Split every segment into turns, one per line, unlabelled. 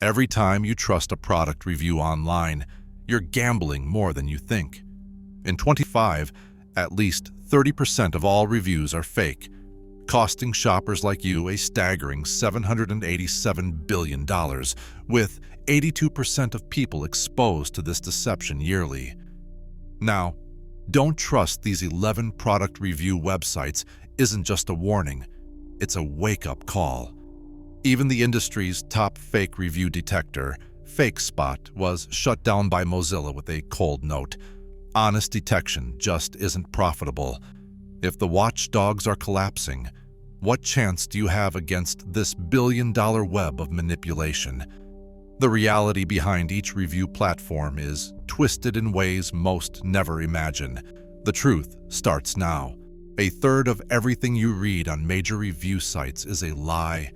Every time you trust a product review online, you're gambling more than you think. In 25, at least 30% of all reviews are fake, costing shoppers like you a staggering $787 billion, with 82% of people exposed to this deception yearly. Now, don't trust these 11 product review websites isn't just a warning, it's a wake-up call. Even the industry's top fake review detector, FakeSpot, was shut down by Mozilla with a cold note. Honest detection just isn't profitable. If the watchdogs are collapsing, what chance do you have against this billion-dollar web of manipulation? The reality behind each review platform is twisted in ways most never imagine. The truth starts now. A third of everything you read on major review sites is a lie.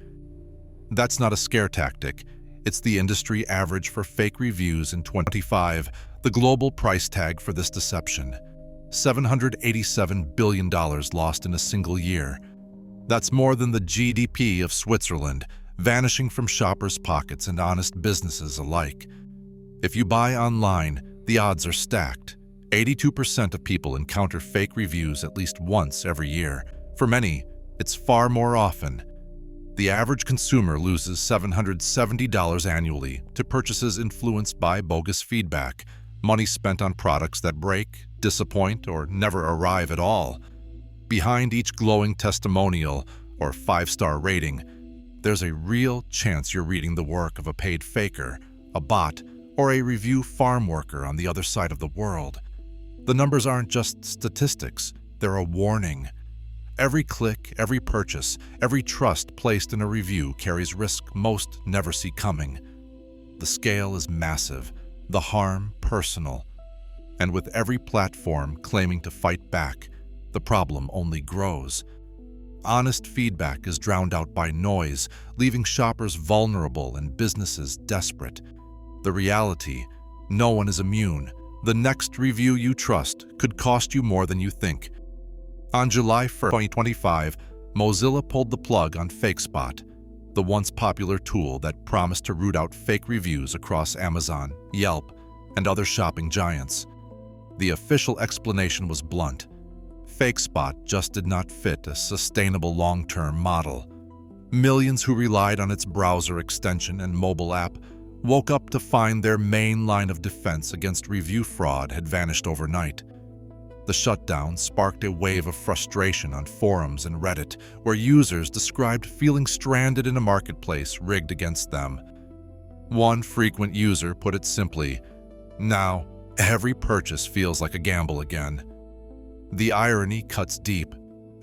That's not a scare tactic. It's the industry average for fake reviews in 25, the global price tag for this deception. $787 billion lost in a single year. That's more than the GDP of Switzerland, vanishing from shoppers' pockets and honest businesses alike. If you buy online, the odds are stacked. 82% of people encounter fake reviews at least once every year. For many, it's far more often. The average consumer loses $770 annually to purchases influenced by bogus feedback, money spent on products that break, disappoint, or never arrive at all. Behind each glowing testimonial or 5-star rating, there's a real chance you're reading the work of a paid faker, a bot, or a review farm worker on the other side of the world. The numbers aren't just statistics, they're a warning. Every click, every purchase, every trust placed in a review carries risk most never see coming. The scale is massive, the harm personal. And with every platform claiming to fight back, the problem only grows. Honest feedback is drowned out by noise, leaving shoppers vulnerable and businesses desperate. The reality, no one is immune. The next review you trust could cost you more than you think. On July 1, 2025, Mozilla pulled the plug on FakeSpot, the once popular tool that promised to root out fake reviews across Amazon, Yelp, and other shopping giants. The official explanation was blunt. FakeSpot just did not fit a sustainable long-term model. Millions who relied on its browser extension and mobile app woke up to find their main line of defense against review fraud had vanished overnight. The shutdown sparked a wave of frustration on forums and Reddit, where users described feeling stranded in a marketplace rigged against them. One frequent user put it simply, "Now, every purchase feels like a gamble again." The irony cuts deep.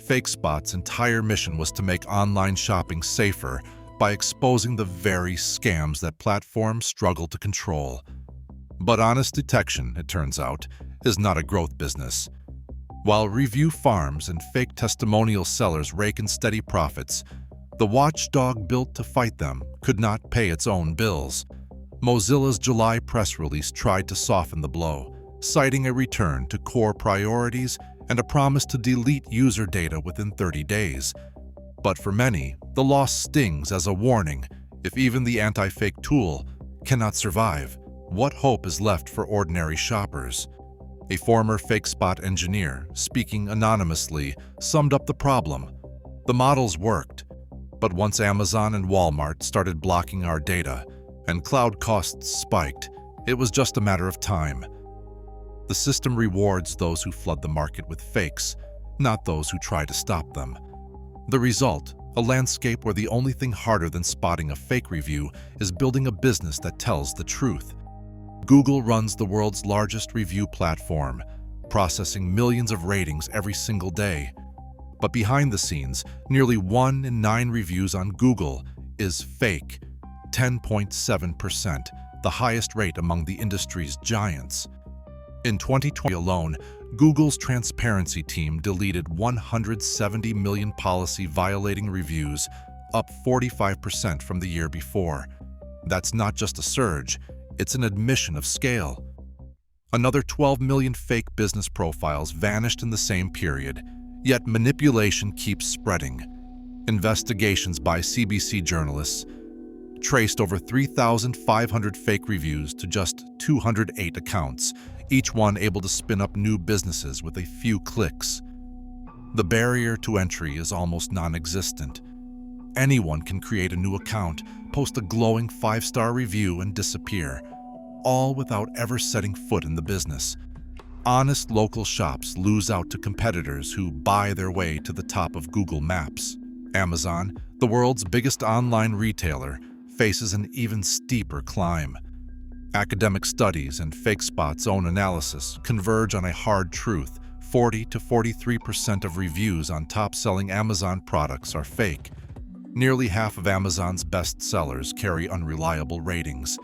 FakeSpot's entire mission was to make online shopping safer by exposing the very scams that platforms struggle to control. But honest detection, it turns out, is not a growth business. While review farms and fake testimonial sellers rake in steady profits, the watchdog built to fight them could not pay its own bills. Mozilla's July press release tried to soften the blow, citing a return to core priorities and a promise to delete user data within 30 days. But for many, the loss stings as a warning. If even the anti-fake tool cannot survive, what hope is left for ordinary shoppers? A former FakeSpot engineer, speaking anonymously, summed up the problem. The models worked, but once Amazon and Walmart started blocking our data and cloud costs spiked, it was just a matter of time. The system rewards those who flood the market with fakes, not those who try to stop them. The result, a landscape where the only thing harder than spotting a fake review is building a business that tells the truth. Google runs the world's largest review platform, processing millions of ratings every single day. But behind the scenes, nearly 1 in 9 reviews on Google is fake, 10.7%, the highest rate among the industry's giants. In 2020 alone, Google's transparency team deleted 170 million policy-violating reviews, up 45% from the year before. That's not just a surge, it's an admission of scale. Another 12 million fake business profiles vanished in the same period, yet manipulation keeps spreading. Investigations by CBC journalists traced over 3,500 fake reviews to just 208 accounts, each one able to spin up new businesses with a few clicks. The barrier to entry is almost non-existent. Anyone can create a new account, post a glowing 5-star review, and disappear, all without ever setting foot in the business. Honest local shops lose out to competitors who buy their way to the top of Google Maps. Amazon, the world's biggest online retailer, faces an even steeper climb. Academic studies and FakeSpot's own analysis converge on a hard truth: 40 to 43% of reviews on top-selling Amazon products are fake. Nearly half of Amazon's best sellers carry unreliable ratings.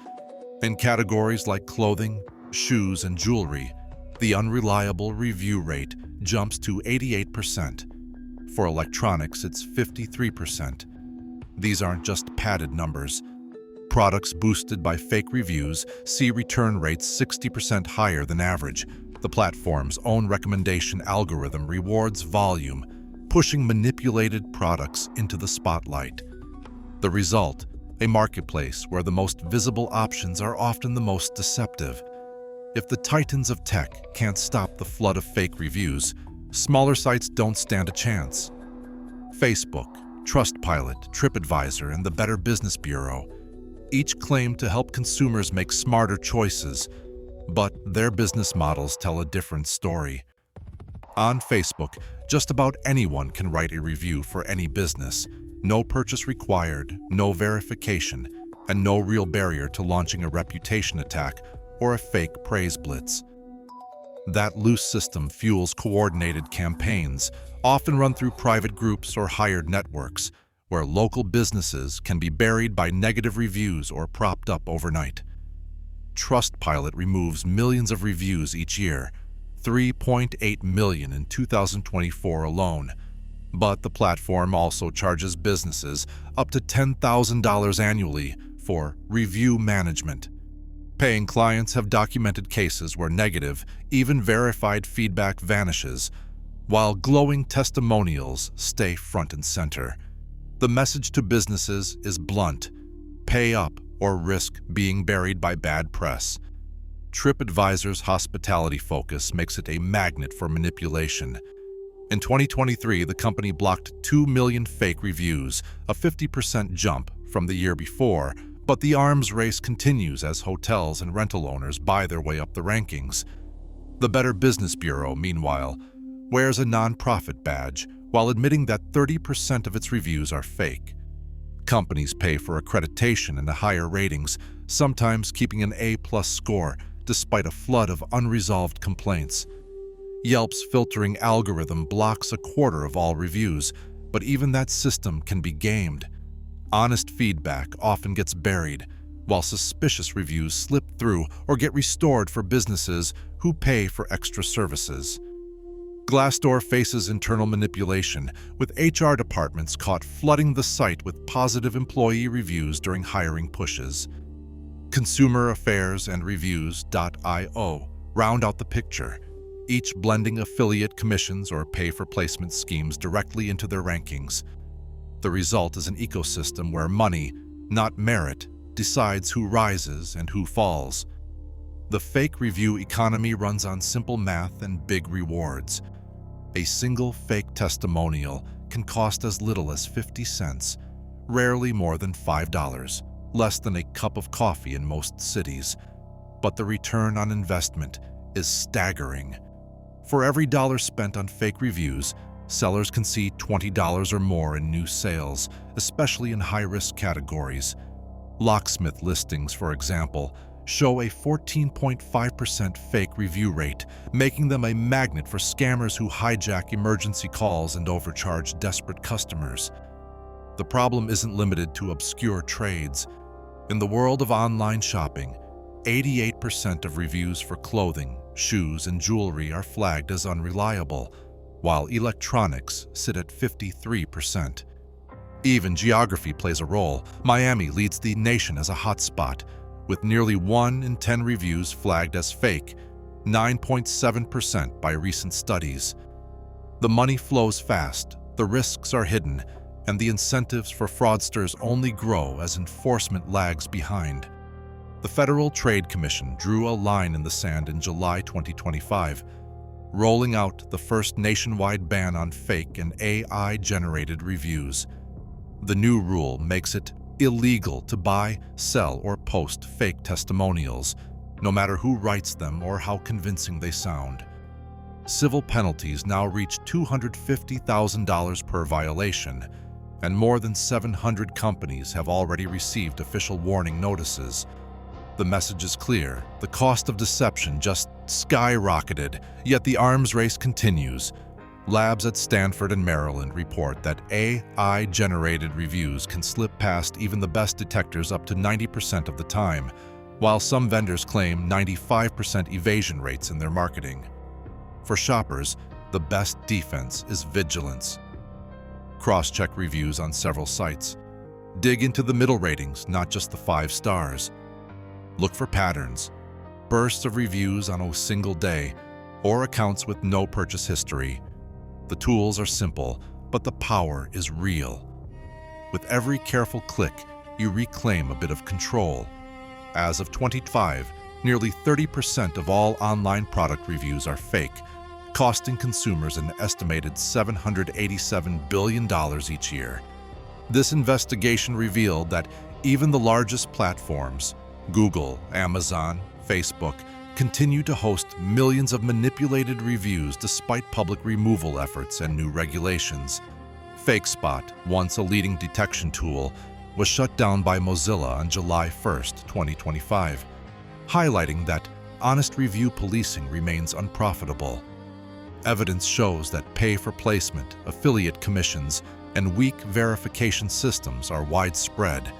In categories like clothing, shoes, and jewelry, the unreliable review rate jumps to 88%. For electronics, it's 53%. These aren't just padded numbers. Products boosted by fake reviews see return rates 60% higher than average. The platform's own recommendation algorithm rewards volume, pushing manipulated products into the spotlight. The result: a marketplace where the most visible options are often the most deceptive. If the titans of tech can't stop the flood of fake reviews, smaller sites don't stand a chance. Facebook, Trustpilot, TripAdvisor, and the Better Business Bureau each claim to help consumers make smarter choices, but their business models tell a different story. On Facebook, just about anyone can write a review for any business. No purchase required, no verification, and no real barrier to launching a reputation attack or a fake praise blitz. That loose system fuels coordinated campaigns, often run through private groups or hired networks, where local businesses can be buried by negative reviews or propped up overnight. Trustpilot removes millions of reviews each year, 3.8 million in 2024 alone. But the platform also charges businesses up to $10,000 annually for review management. Paying clients have documented cases where negative, even verified feedback vanishes, while glowing testimonials stay front and center. The message to businesses is blunt: pay up or risk being buried by bad press. TripAdvisor's hospitality focus makes it a magnet for manipulation. In 2023, the company blocked 2 million fake reviews, a 50% jump from the year before, but the arms race continues as hotels and rental owners buy their way up the rankings. The Better Business Bureau, meanwhile, wears a nonprofit badge while admitting that 30% of its reviews are fake. Companies pay for accreditation and higher ratings, sometimes keeping an A+ score despite a flood of unresolved complaints. Yelp's filtering algorithm blocks a quarter of all reviews, but even that system can be gamed. Honest feedback often gets buried, while suspicious reviews slip through or get restored for businesses who pay for extra services. Glassdoor faces internal manipulation, with HR departments caught flooding the site with positive employee reviews during hiring pushes. Consumer Affairs and Reviews.io round out the picture, each blending affiliate commissions or pay-for-placement schemes directly into their rankings. The result is an ecosystem where money, not merit, decides who rises and who falls. The fake review economy runs on simple math and big rewards. A single fake testimonial can cost as little as 50 cents, rarely more than $5, less than a cup of coffee in most cities. But the return on investment is staggering. For every dollar spent on fake reviews, sellers can see $20 or more in new sales, especially in high-risk categories. Locksmith listings, for example, show a 14.5% fake review rate, making them a magnet for scammers who hijack emergency calls and overcharge desperate customers. The problem isn't limited to obscure trades. In the world of online shopping, 88% of reviews for clothing, shoes, and jewelry are flagged as unreliable, while electronics sit at 53%. Even geography plays a role. Miami leads the nation as a hotspot, with nearly 1 in 10 reviews flagged as fake, 9.7% by recent studies. The money flows fast, the risks are hidden, and the incentives for fraudsters only grow as enforcement lags behind. The Federal Trade Commission drew a line in the sand in July 2025, rolling out the first nationwide ban on fake and AI-generated reviews. The new rule makes it illegal to buy, sell, or post fake testimonials, no matter who writes them or how convincing they sound. Civil penalties now reach $250,000 per violation, and more than 700 companies have already received official warning notices. The message is clear: the cost of deception just skyrocketed, yet the arms race continues. Labs at Stanford and Maryland report that AI-generated reviews can slip past even the best detectors up to 90% of the time, while some vendors claim 95% evasion rates in their marketing. For shoppers, the best defense is vigilance. Cross-check reviews on several sites. Dig into the middle ratings, not just the 5 stars. Look for patterns, bursts of reviews on a single day, or accounts with no purchase history. The tools are simple, but the power is real. With every careful click, you reclaim a bit of control. As of 2025, nearly 30% of all online product reviews are fake, costing consumers an estimated $787 billion each year. This investigation revealed that even the largest platforms, Google, Amazon, Facebook, continue to host millions of manipulated reviews despite public removal efforts and new regulations. FakeSpot, once a leading detection tool, was shut down by Mozilla on July 1, 2025, highlighting that honest review policing remains unprofitable. Evidence shows that pay-for-placement, affiliate commissions, and weak verification systems are widespread,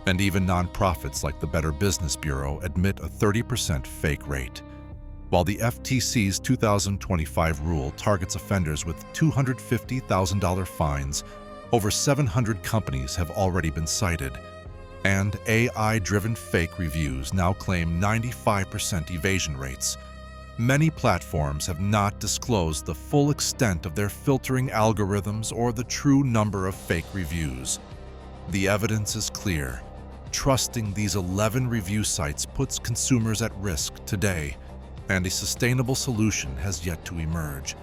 and even nonprofits like the Better Business Bureau admit a 30% fake rate. While the FTC's 2025 rule targets offenders with $250,000 fines, over 700 companies have already been cited, and AI-driven fake reviews now claim 95% evasion rates. Many platforms have not disclosed the full extent of their filtering algorithms or the true number of fake reviews. The evidence is clear. Trusting these 11 review sites puts consumers at risk today, and a sustainable solution has yet to emerge.